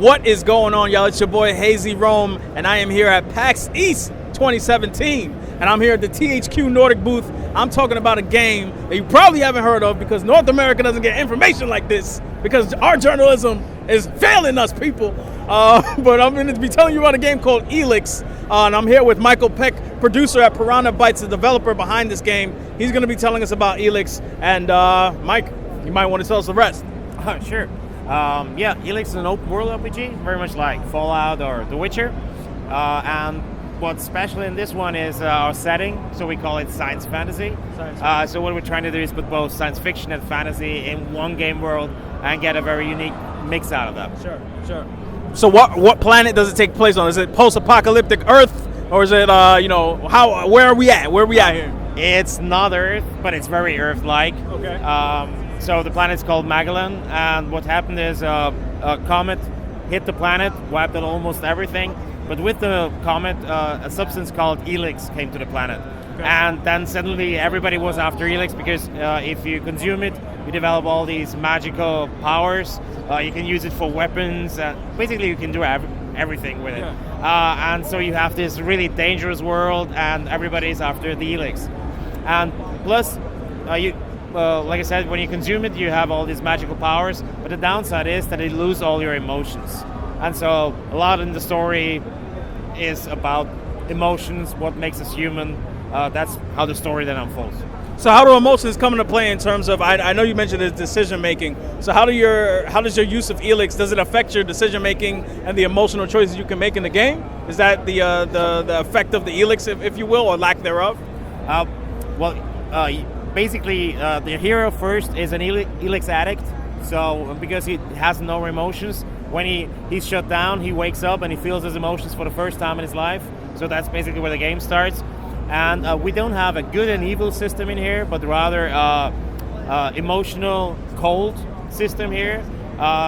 What is going on, y'all? It's your boy HazyRome, and I am here at PAX East 2017, and I'm here at the THQ Nordic booth. I'm talking about a game that you probably haven't heard of because North America doesn't get information like this because our journalism is failing us, people. But I'm going to be telling you about a game called ELEX, and I'm here with Michael Peack, producer at Piranha Bytes, the developer behind this game. He's going to be telling us about ELEX, and Mike, you might want to tell us the rest. Sure. Yeah, ELEX is an open world RPG, very much like Fallout or The Witcher. And what's special in this one is our setting, so we call it science fantasy. So what we're trying to do is put both science fiction and fantasy in one game world and get a very unique mix out of that. Sure. So what planet does it take place on? Is it post-apocalyptic Earth, or is it where are we at? Where are we at here? It's not Earth, but it's very Earth-like. Okay. So the planet's called Magalan, and what happened is a comet hit the planet, wiped out almost everything. But with the comet, a substance called ELEX came to the planet. Okay. And then suddenly everybody was after ELEX because if you consume it, you develop all these magical powers. You can use it for weapons. Basically, you can do everything with it. Yeah. And so you have this really dangerous world, and everybody's after the ELEX. And plus, like I said, when you consume it, you have all these magical powers, but the downside is that you lose all your emotions. And so a lot in the story is about emotions, what makes us human. That's how the story then unfolds. So how do emotions come into play in terms of, I know you mentioned it's decision making, so how does your use of ELEX, does it affect your decision making and the emotional choices you can make in the game? Is that the effect of the ELEX, if you will, or lack thereof? Basically, the hero first is an ELEX addict, so because he has no emotions, when he's shut down, he wakes up and he feels his emotions for the first time in his life, so that's basically where the game starts. And we don't have a good and evil system in here, but rather emotional cold system here.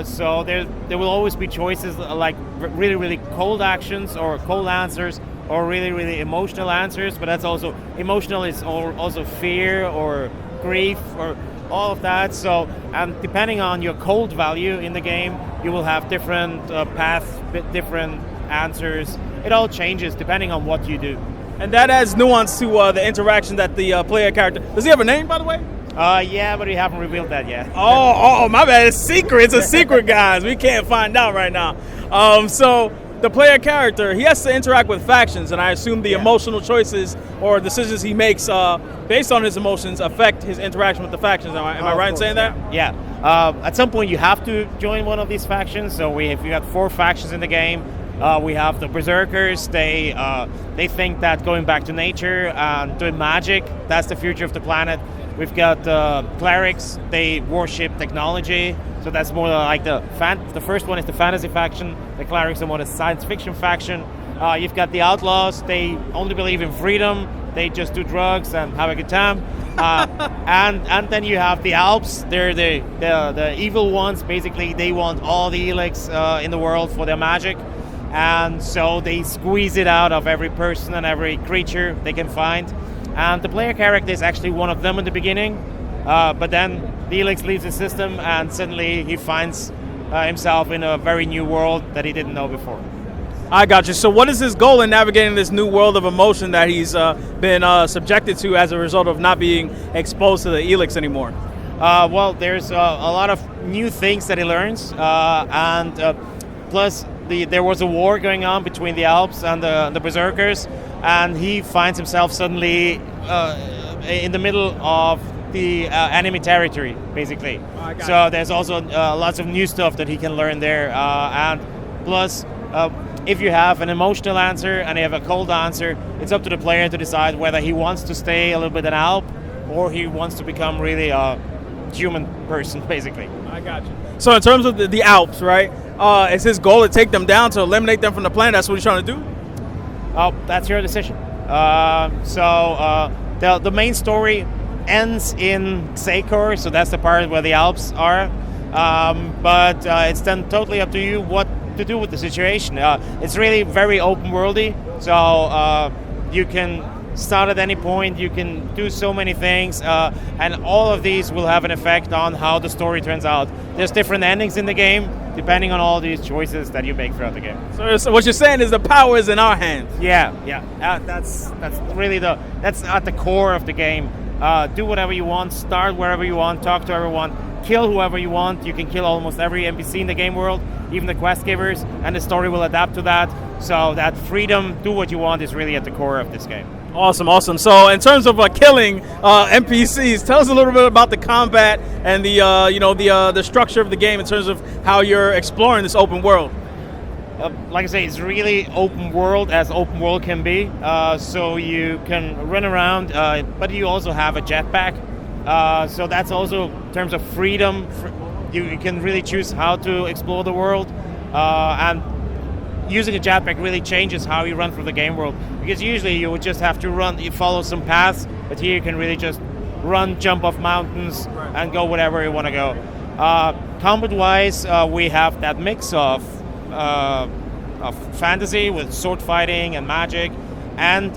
So there will always be choices like really, really cold actions or cold answers, or really, really emotional answers, but that's also, emotional is also fear or grief or all of that. So, and depending on your cold value in the game, you will have different paths, different answers. It all changes depending on what you do. And that adds nuance to the interaction that the player character, does he have a name, by the way? Yeah, but we haven't revealed that yet. Oh, my bad, it's secret, it's a secret, guys. We can't find out right now. So, the player character, he has to interact with factions, and I assume the emotional choices or decisions he makes based on his emotions affect his interaction with the factions. Am I right in saying that? Yeah. At some point, you have to join one of these factions. So we got 4 factions in the game. We have the Berserkers. They think that going back to nature and doing magic, that's the future of the planet. We've got the Clerics. They worship technology. So that's more like the first one is the fantasy faction. The Clerics are more the science fiction faction. You've got the Outlaws. They only believe in freedom. They just do drugs and have a good time. And then you have the Albs. They're the evil ones. Basically, they want all the ELEX in the world for their magic. And so they squeeze it out of every person and every creature they can find. And the player character is actually one of them in the beginning. But then the ELEX leaves the system, and suddenly he finds himself in a very new world that he didn't know before. I got you. So what is his goal in navigating this new world of emotion that he's been subjected to as a result of not being exposed to the ELEX anymore? Well, there's a lot of new things that he learns, and plus there was a war going on between the Albs and the Berserkers, and he finds himself suddenly in the middle of the enemy territory, basically. So there's also lots of new stuff that he can learn there, and plus if you have an emotional answer and you have a cold answer, it's up to the player to decide whether he wants to stay a little bit an Alp or he wants to become really a human person, basically. I got you. So in terms of the Alps, right, is his goal to take them down, to eliminate them from the planet? That's what he's trying to do? Oh, that's your decision. The main story ends in Sakor, so that's the part where the Alps are. But it's then totally up to you what to do with the situation. It's really very open worldy, so you can start at any point, you can do so many things, and all of these will have an effect on how the story turns out. There's different endings in the game, depending on all these choices that you make throughout the game. So what you're saying is the power is in our hands. Yeah. That's really that's at the core of the game. Do whatever you want, start wherever you want, talk to everyone, kill whoever you want. You can kill almost every NPC in the game world, even the quest givers, and the story will adapt to that. So that freedom, do what you want, is really at the core of this game. Awesome. So in terms of killing NPCs, tell us a little bit about the combat and the structure of the game in terms of how you're exploring this open world. Like I say, it's really open world as open world can be. So you can run around, but you also have a jetpack. So that's also in terms of freedom. You can really choose how to explore the world, and using a jetpack really changes how you run through the game world, because usually you would just have to you follow some paths, but here you can really just run, jump off mountains, and go wherever you want to go. Combat wise, we have that mix of fantasy with sword fighting and magic, and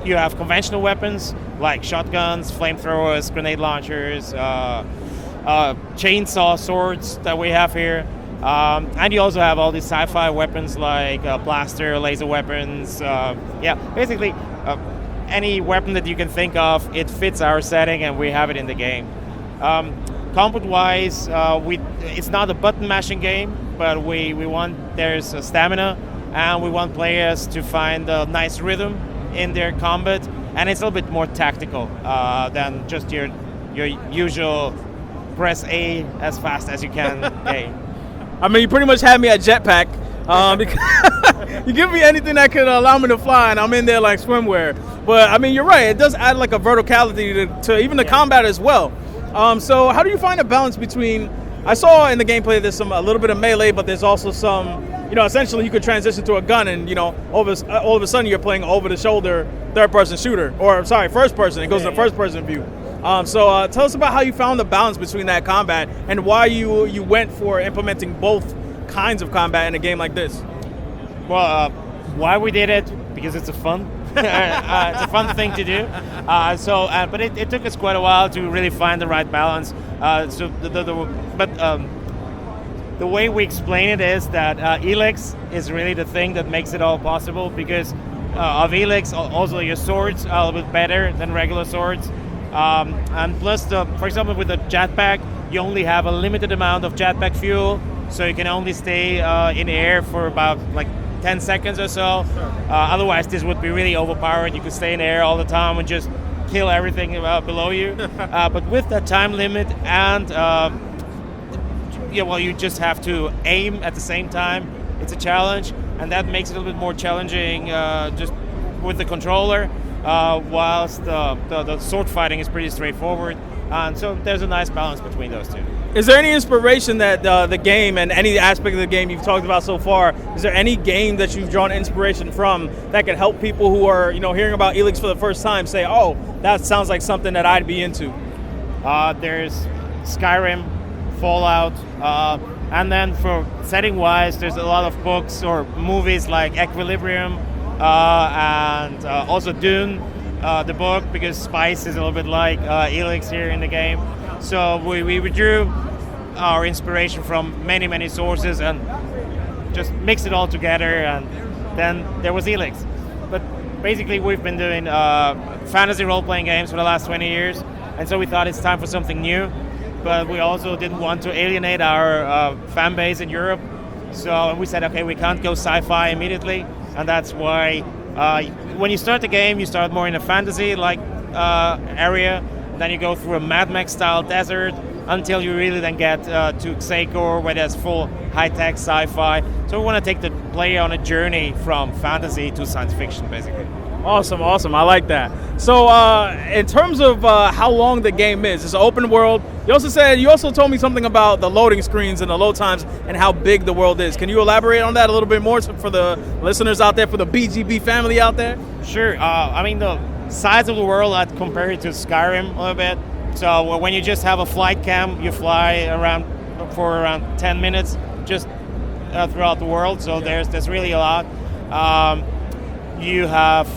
you have conventional weapons like shotguns, flamethrowers, grenade launchers, chainsaw swords that we have here. And you also have all these sci-fi weapons like blaster, laser weapons. Basically any weapon that you can think of, it fits our setting, and we have it in the game. Combat-wise, it's not a button-mashing game, but there's a stamina, and we want players to find a nice rhythm in their combat, and it's a little bit more tactical than just your usual press A as fast as you can A. I mean, you pretty much had me at Jetpack. Because you give me anything that could allow me to fly, and I'm in there like swimwear. But I mean, you're right. It does add like a verticality to even the combat as well. So how do you find a balance between? I saw in the gameplay there's a little bit of melee, but there's also some. Essentially you could transition to a gun, and all of a sudden you're playing over the shoulder third-person shooter, or sorry, first person. It goes to first-person view. So tell us about how you found the balance between that combat and why you went for implementing both kinds of combat in a game like this. Well, why we did it? Because it's it's a fun thing to do. But it took us quite a while to really find the right balance. The way we explain it is that ELEX is really the thing that makes it all possible, because of ELEX, also your swords are a little bit better than regular swords. And plus, for example, with the jetpack, you only have a limited amount of jetpack fuel, so you can only stay in air for about like 10 seconds or so. Otherwise, this would be really overpowered. You could stay in air all the time and just kill everything below you. But with that time limit and you just have to aim at the same time. It's a challenge, and that makes it a little bit more challenging just with the controller. Whilst the sword fighting is pretty straightforward, and so there's a nice balance between those two. Is there any inspiration that the game and any aspect of the game you've talked about so far? Is there any game that you've drawn inspiration from that could help people who are hearing about ELEX for the first time say, "Oh, that sounds like something that I'd be into"? There's Skyrim, Fallout, and then for setting-wise, there's a lot of books or movies like Equilibrium. And also Dune, the book, because Spice is a little bit like ELEX here in the game. So we drew our inspiration from many sources and just mixed it all together, and then there was ELEX. But basically we've been doing fantasy role-playing games for the last 20 years, and so we thought it's time for something new, but we also didn't want to alienate our fan base in Europe. So we said, okay, we can't go sci-fi immediately. And that's why when you start the game, you start more in a fantasy-like area. Then you go through a Mad Max-style desert until you really then get to Xacor, where there's full high-tech sci-fi. So we want to take the player on a journey from fantasy to science fiction, basically. Awesome. I like that. So in terms of how long the game is, it's an open world. You also told me something about the loading screens and the load times and how big the world is. Can you elaborate on that a little bit more for the listeners out there, for the BGB family out there? Sure. I mean, the size of the world, I'd compare it to Skyrim a little bit. So when you just have a flight cam, you fly for around 10 minutes just throughout the world. So there's really a lot. You have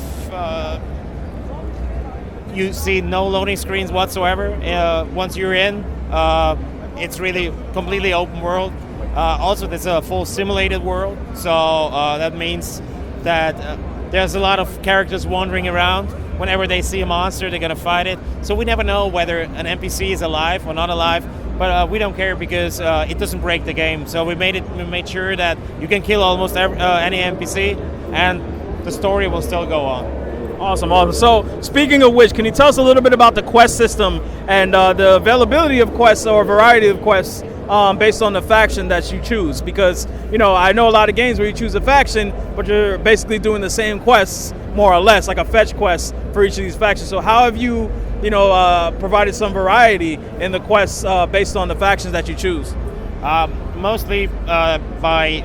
you see no loading screens whatsoever once you're in. It's really completely open world. Also, there's a full simulated world, so that means that there's a lot of characters wandering around. Whenever they see a monster, they're going to fight it. So we never know whether an NPC is alive or not alive, but we don't care because it doesn't break the game. So we made sure that you can kill almost any NPC, and the story will still go on. Awesome. So, speaking of which, can you tell us a little bit about the quest system and the availability of quests or variety of quests based on the faction that you choose? Because, I know a lot of games where you choose a faction, but you're basically doing the same quests, more or less, like a fetch quest for each of these factions. So how have you, provided some variety in the quests based on the factions that you choose? Mostly by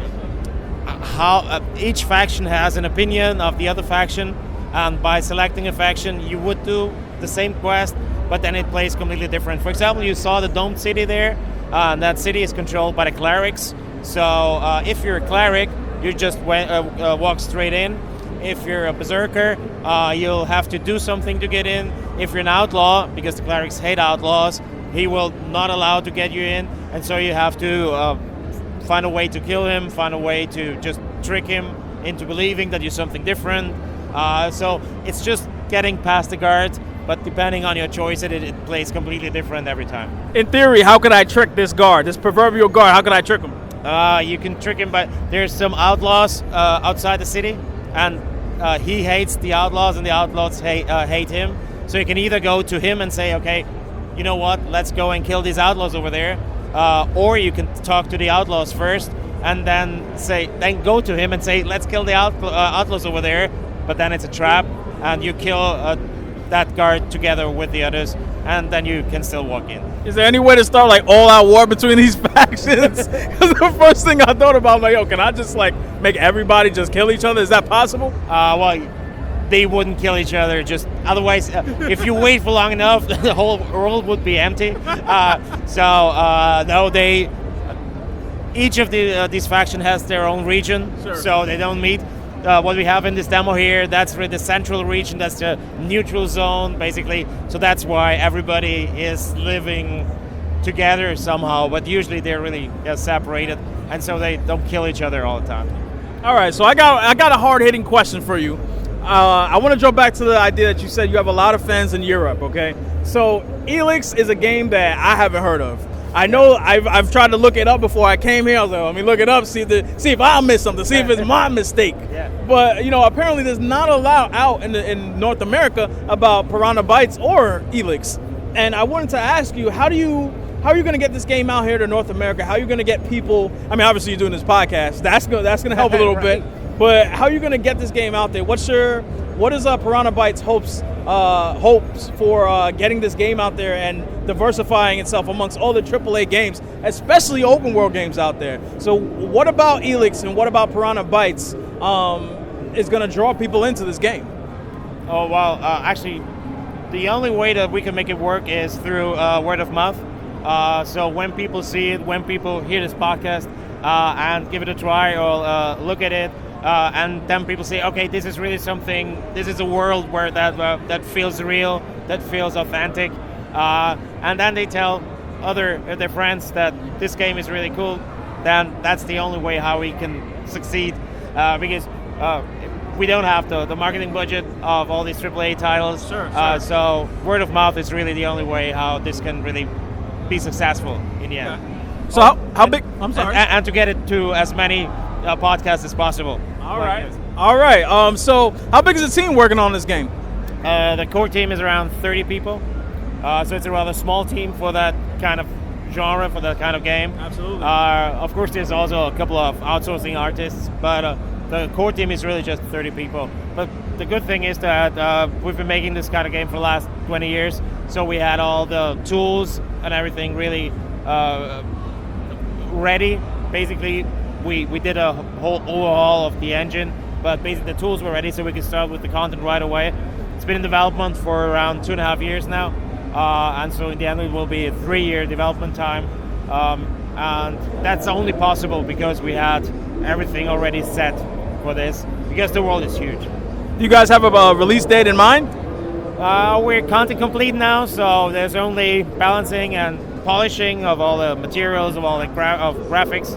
how each faction has an opinion of the other faction, and by selecting a faction, you would do the same quest, but then it plays completely different. For example, you saw the domed city there. That city is controlled by the Clerics. So if you're a Cleric, you just walk straight in. If you're a Berserker, you'll have to do something to get in. If you're an Outlaw, because the Clerics hate Outlaws, he will not allow to get you in, and so you have to find a way to kill him, find a way to just trick him into believing that you're something different. So it's just getting past the guards, but depending on your choice, it plays completely different every time. In theory, how could I trick this guard, this proverbial guard? How could I trick him? You can trick him, but there's some outlaws outside the city, and he hates the outlaws, and the outlaws hate him. So you can either go to him and say, okay, you know what, let's go and kill these outlaws over there, or you can talk to the outlaws first, and then go to him and say, let's kill the outlaws over there. But then it's a trap, and you kill that guard together with the others, and then you can still walk in. Is there any way to start like all-out war between these factions? Because the first thing I thought about, can I just make everybody just kill each other? Is that possible? Well, they wouldn't kill each other. Just otherwise, if you wait for long enough, the whole world would be empty. No, each of these factions has their own region, sure. So they don't meet. What we have in this demo here, that's really the central region, that's the neutral zone, basically. So that's why everybody is living together somehow, but usually they're really separated, and so they don't kill each other all the time. All right, so I got a hard-hitting question for you. I want to jump back to the idea that you said you have a lot of fans in Europe, okay? So ELEX is a game that I haven't heard of. I know I've tried to look it up before I came here. I was like, let me look it up, see if I missed something, see if it's my mistake. Yeah. But apparently there's not a lot out in North America about Piranha Bytes or ELEX. And I wanted to ask you, how are you going to get this game out here to North America? How are you going to get people? I mean, obviously you're doing this podcast. That's going to help a little right. bit. But how are you going to get this game out there? What is Piranha Bytes' hopes for getting this game out there and diversifying itself amongst all the AAA games, especially open world games out there? So what about ELEX and what about Piranha Bytes is going to draw people into this game? Oh, well, actually, the only way that we can make it work is through word of mouth. So when people see it, when people hear this podcast and give it a try or look at it, and then people say, okay, this is really something, this is a world where that feels real, that feels authentic, and then they tell their friends that this game is really cool, then that's the only way how we can succeed, because we don't have the marketing budget of all these AAA titles. Sure. So word of mouth is really the only way how this can really be successful in the end. Okay. So how big? I'm sorry. And to get it to as many podcasts as possible. All right. So how big is the team working on this game? The core team is around 30 people. So it's a rather small team for that kind of genre, for that kind of game. Absolutely. Of course, there's also a couple of outsourcing artists, but the core team is really just 30 people. But the good thing is that we've been making this kind of game for the last 20 years, so we had all the tools and everything really ready. Basically, we did a whole overhaul of the engine, but basically the tools were ready, so we could start with the content right away. It's been in development for around 2.5 years now, and so in the end it will be a 3-year development time, and that's only possible because we had everything already set for this, because the world is huge. Do you guys have a release date in mind? We're content complete now, so there's only balancing and polishing of all the materials, of all the graphics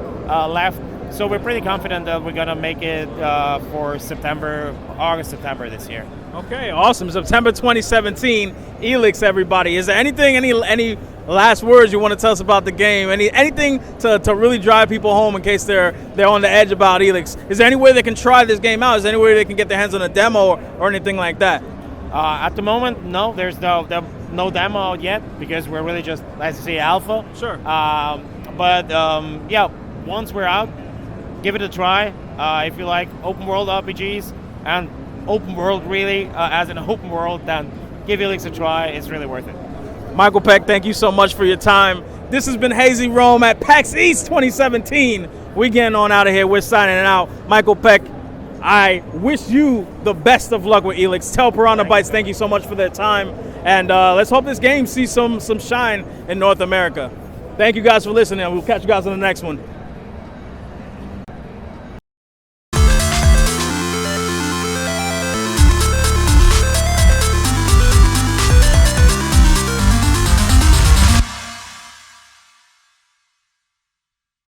left. So we're pretty confident that we're gonna make it for August, September this year. Okay, awesome. September 2017, ELEX, everybody. Is there anything, any last words you want to tell us about the game? Anything to really drive people home in case they're on the edge about ELEX? Is there any way they can try this game out? Is there any way they can get their hands on a demo or anything like that? At the moment, no. There's no demo out yet because we're really just, as you say, alpha. Sure. Yeah, once we're out, give it a try. If you like open world RPGs and open world really, as an open world, then give ELEX a try. It's really worth it. Michael Peack, thank you so much for your time. This has been HazyRome at PAX East 2017. We getting on out of here. We're signing it out. Michael Peack, I wish you the best of luck with ELEX. Tell Piranha Bytes thank you so much for their time. And let's hope this game sees some shine in North America. Thank you guys for listening. We'll catch you guys on the next one.